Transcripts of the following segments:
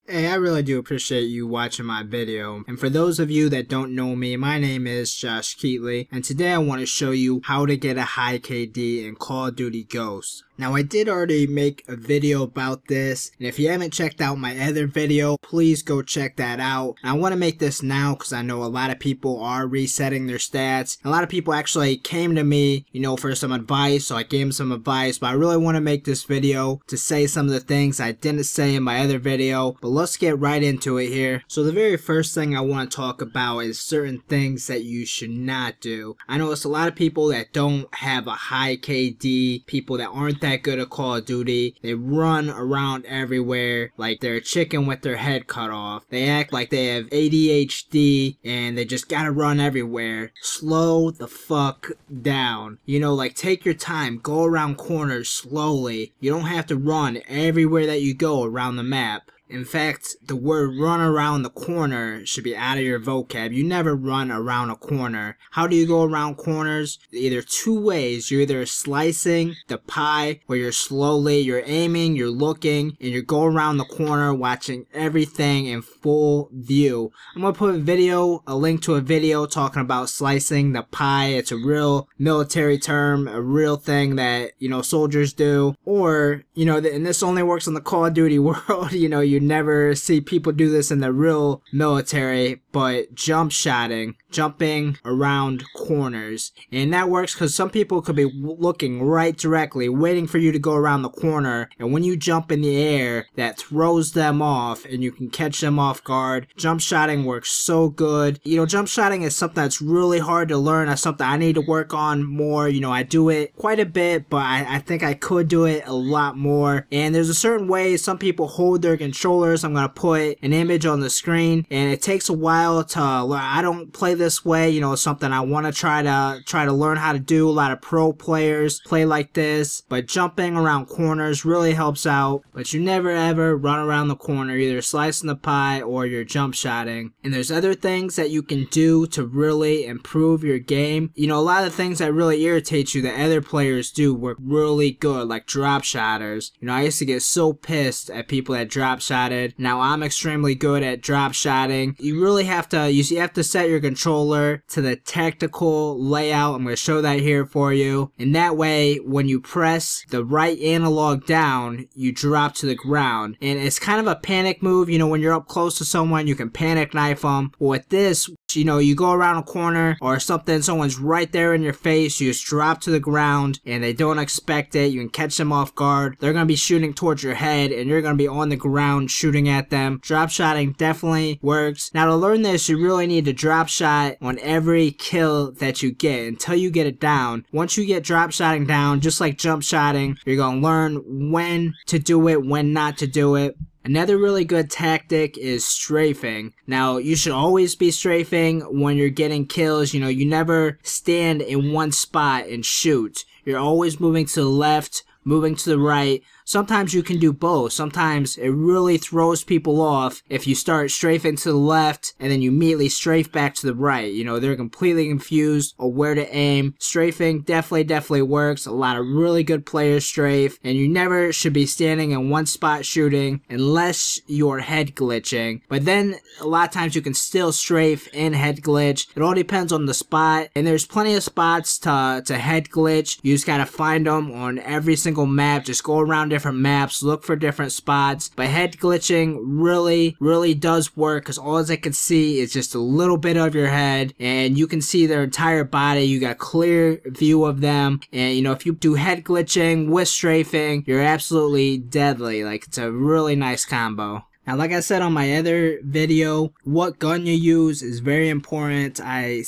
Hey, I really do appreciate you watching my video. And for those of you that don't know me, my name is Josh Keatley, and today I want to show you how to get a high KD in Call of Duty Ghosts. Now, I did already make a video about this, and if you haven't checked out my other video, please go check that out. And I want to make this now because I know a lot of people are resetting their stats. A lot of people actually came to me, for some advice, so I gave them some advice, but I really want to make this video to say some of the things I didn't say in my other video, but let's get right into it here. So the very first thing I want to talk about is certain things that you should not do. I know it's a lot of people that don't have a high KD, people that aren't that good at Call of Duty. They run around everywhere like they're a chicken with their head cut off. They act like they have ADHD and they just gotta run everywhere. Slow the fuck down. Like take your time. Go around corners slowly. You don't have to run everywhere that you go around the map. In fact, the word run around the corner should be out of your vocab. You never run around a corner. How do you go around corners? Either two ways. You're either slicing the pie where you're aiming, you're looking, and you go around the corner watching everything in full view. I'm going to put a link to a video talking about slicing the pie. It's a real military term, a real thing that, soldiers do. Or, and this only works in the Call of Duty world, you never see people do this in the real military, but jumping around corners. And that works because some people could be looking right directly, waiting for you to go around the corner, and when you jump in the air, that throws them off and you can catch them off guard. Jump shotting works so good. Jump shotting is something that's really hard to learn. That's something I need to work on more. I do it quite a bit, but I think I could do it a lot more. And there's a certain way some people hold their controllers. I'm going to put an image on the screen, and it takes a while to learn. I don't play this way. It's something I want to try to learn how to do. A lot of pro players play like this, but jumping around corners really helps out. But you never ever run around the corner, either slicing the pie or you're jump shotting. And there's other things that you can do to really improve your game. A lot of things that really irritate you that other players do work really good, like drop shotters. I used to get so pissed at people that drop shotted. Now I'm extremely good at drop shotting. You really have to set your controller to the tactical layout. I'm going to show that here for you. And that way, when you press the right analog down, you drop to the ground. And it's kind of a panic move. When you're up close to someone, you can panic knife them. But with this, you go around a corner or something, someone's right there in your face, you just drop to the ground and they don't expect it. You can catch them off guard. They're going to be shooting towards your head and you're going to be on the ground shooting at them. Drop shotting definitely works. Now to learn this, you really need to drop shot on every kill that you get until you get it down. Once you get drop shotting down, just like jump shotting, you're going to learn when to do it, when not to do it. Another really good tactic is strafing. Now, you should always be strafing when you're getting kills. You never stand in one spot and shoot. You're always moving to the left, moving to the right. Sometimes you can do both. Sometimes it really throws people off if you start strafing to the left and then you immediately strafe back to the right. They're completely confused on where to aim. Strafing definitely works. A lot of really good players strafe, and you never should be standing in one spot shooting unless you're head glitching. But then a lot of times you can still strafe and head glitch. It all depends on the spot, and there's plenty of spots to head glitch. You just gotta find them on every single map. Just go around different maps, look for different spots. But head glitching really does work because all I can see is just a little bit of your head and you can see their entire body. You got a clear view of them, and if you do head glitching with strafing, you're absolutely deadly. Like, it's a really nice combo. Now, like I said on my other video, what gun you use is very important. I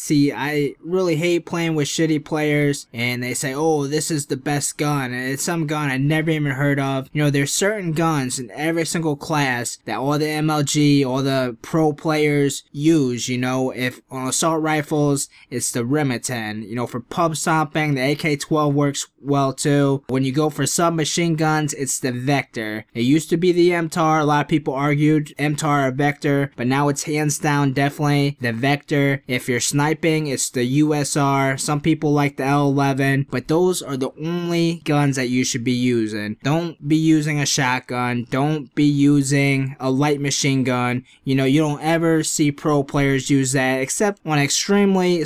really hate playing with shitty players and they say, oh, this is the best gun. And it's some gun I never even heard of. There's certain guns in every single class that all the MLG, all the pro players use. If on assault rifles, it's the Remington. For pub stomping, the AK-12 works well too. When you go for submachine guns, it's the Vector. It used to be the MTAR. A lot of people argued MTAR or Vector, but now it's hands down definitely the Vector. If you're sniping, it's the USR. Some people like the L11, but those are the only guns that you should be using. Don't be using a shotgun. Don't be using a light machine gun. You know, you don't ever see pro players use that except on an extremely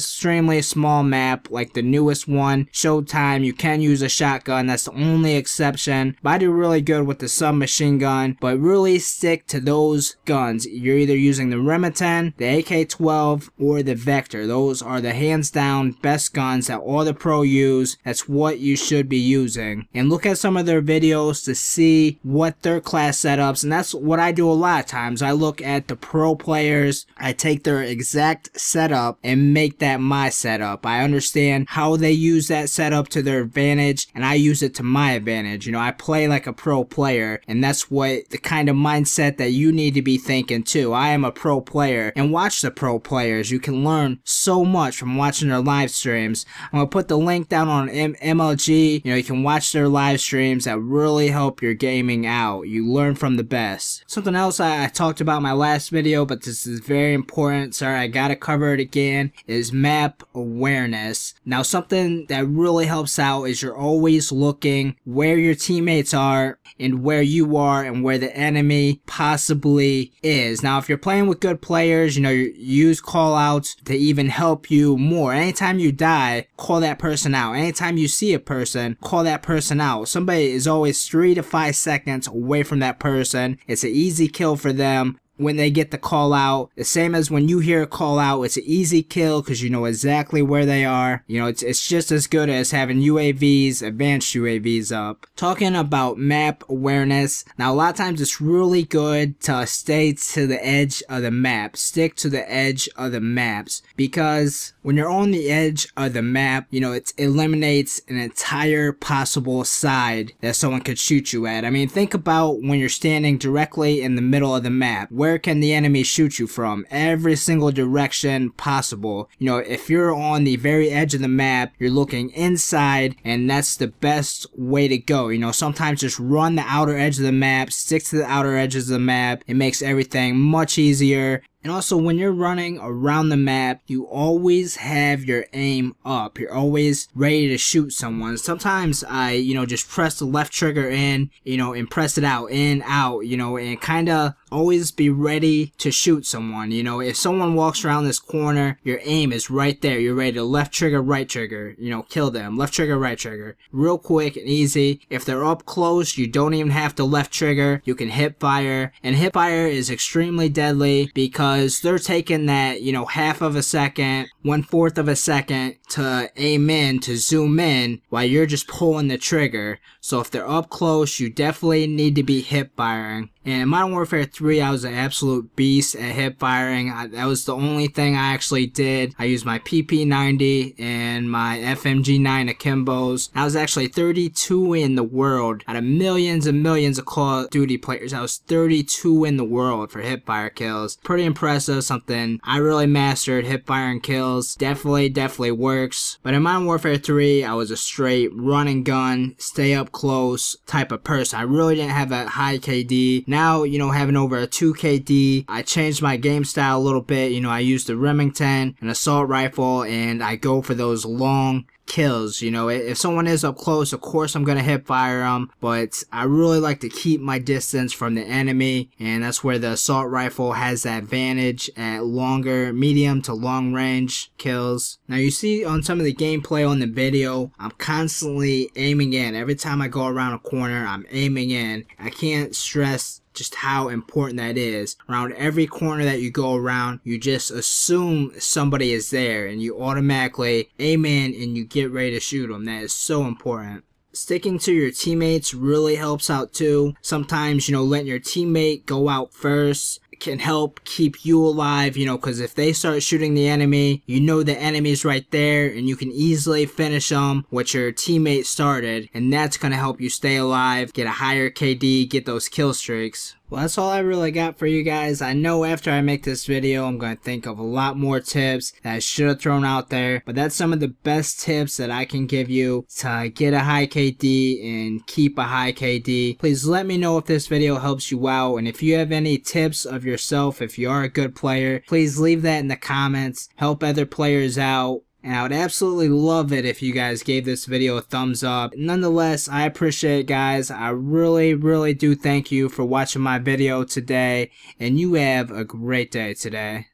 small map like the newest one, Showtime. You can use a shotgun. That's the only exception. But I do really good with the submachine gun, but really stick to those guns. You're either using the Remington, the AK-12, or the Vector. Those are the hands down best guns that all the pro use. That's what you should be using. And look at some of their videos to see what their class setups, and that's what I do a lot of times. I look at the pro players, I take their exact setup and make that my setup. I understand how they use that setup to their advantage, and I use it to my advantage. You know, I play like a pro player, and that's what the kind of mindset that you need to be thinking too. I am a pro player, and watch the pro players. You can learn so much from watching their live streams. I'm gonna put the link down on MLG. You know, you can watch their live streams that really help your gaming out. You learn from the best. Something else I talked about in my last video, but this is very important. Sorry, I gotta cover it again, is map awareness. Now, something that really helps out is you're always looking where your teammates are and where you are and where the enemy possibly is. Now, if you're playing with good players, you know, you use call outs to even help you more. Anytime you die, call that person out. Anytime you see a person, call that person out. Somebody is always 3 to 5 seconds away from that person. It's an easy kill for them when they get the call out. The same as when you hear a call out, it's an easy kill because you know exactly where they are. You know, it's just as good as having UAVs, advanced UAVs up. Talking about map awareness, now a lot of times it's really good to stay to the edge of the map. Stick to the edge of the maps, because when you're on the edge of the map, you know, it eliminates an entire possible side that someone could shoot you at. I mean, think about when you're standing directly in the middle of the map. Where can the enemy shoot you from? Every single direction possible. You know, if you're on the very edge of the map, you're looking inside, and that's the best way to go. You know, sometimes just run the outer edge of the map, stick to the outer edges of the map. It makes everything much easier. And also, when you're running around the map, you always have your aim up. You're always ready to shoot someone. Sometimes I, you know, just press the left trigger in, you know, and press it out, in, out, you know, and kind of always be ready to shoot someone. You know, if someone walks around this corner, your aim is right there. You're ready to left trigger, right trigger, you know, kill them. Left trigger, right trigger. Real quick and easy. If they're up close, you don't even have to left trigger. You can hip fire. And hip fire is extremely deadly because they're taking that, you know, half of a second, 1/4 of a second to aim in, to zoom in, while you're just pulling the trigger. So if they're up close, you definitely need to be hip firing. And in Modern Warfare 3, I was an absolute beast at hip firing. That was the only thing I actually did. I used my PP90 and my FMG9 Akimbos. I was actually 32 in the world. Out of millions and millions of Call of Duty players, I was 32 in the world for hip fire kills. Pretty impressive, something I really mastered. Hip firing kills definitely works. But in Modern Warfare 3, I was a straight run and gun, stay up close type of person. I really didn't have a high KD. Now, you know, having over a 2 KD, I changed my game style a little bit. You know, I use the Remington, an assault rifle, and I go for those long kills. You know, if someone is up close, of course I'm gonna hip fire them, but I really like to keep my distance from the enemy, and that's where the assault rifle has that advantage at longer, medium to long range kills. Now, you see on some of the gameplay on the video, I'm constantly aiming in. Every time I go around a corner, I'm aiming in. I can't stress just how important that is. Around every corner that you go around, you just assume somebody is there and you automatically aim in and you get ready to shoot them. That is so important. Sticking to your teammates really helps out too. Sometimes, you know, letting your teammate go out first can help keep you alive, you know, because if they start shooting the enemy, you know the enemy's right there and you can easily finish them what your teammate started, and that's going to help you stay alive, get a higher KD, get those kill streaks. Well, that's all I really got for you guys. I know after I make this video, I'm going to think of a lot more tips that I should have thrown out there. But that's some of the best tips that I can give you to get a high KD and keep a high KD. Please let me know if this video helps you out. And if you have any tips of yourself, if you are a good player, please leave that in the comments. Help other players out. And I would absolutely love it if you guys gave this video a thumbs up. Nonetheless, I appreciate it, guys. I really do thank you for watching my video today. And you have a great day today.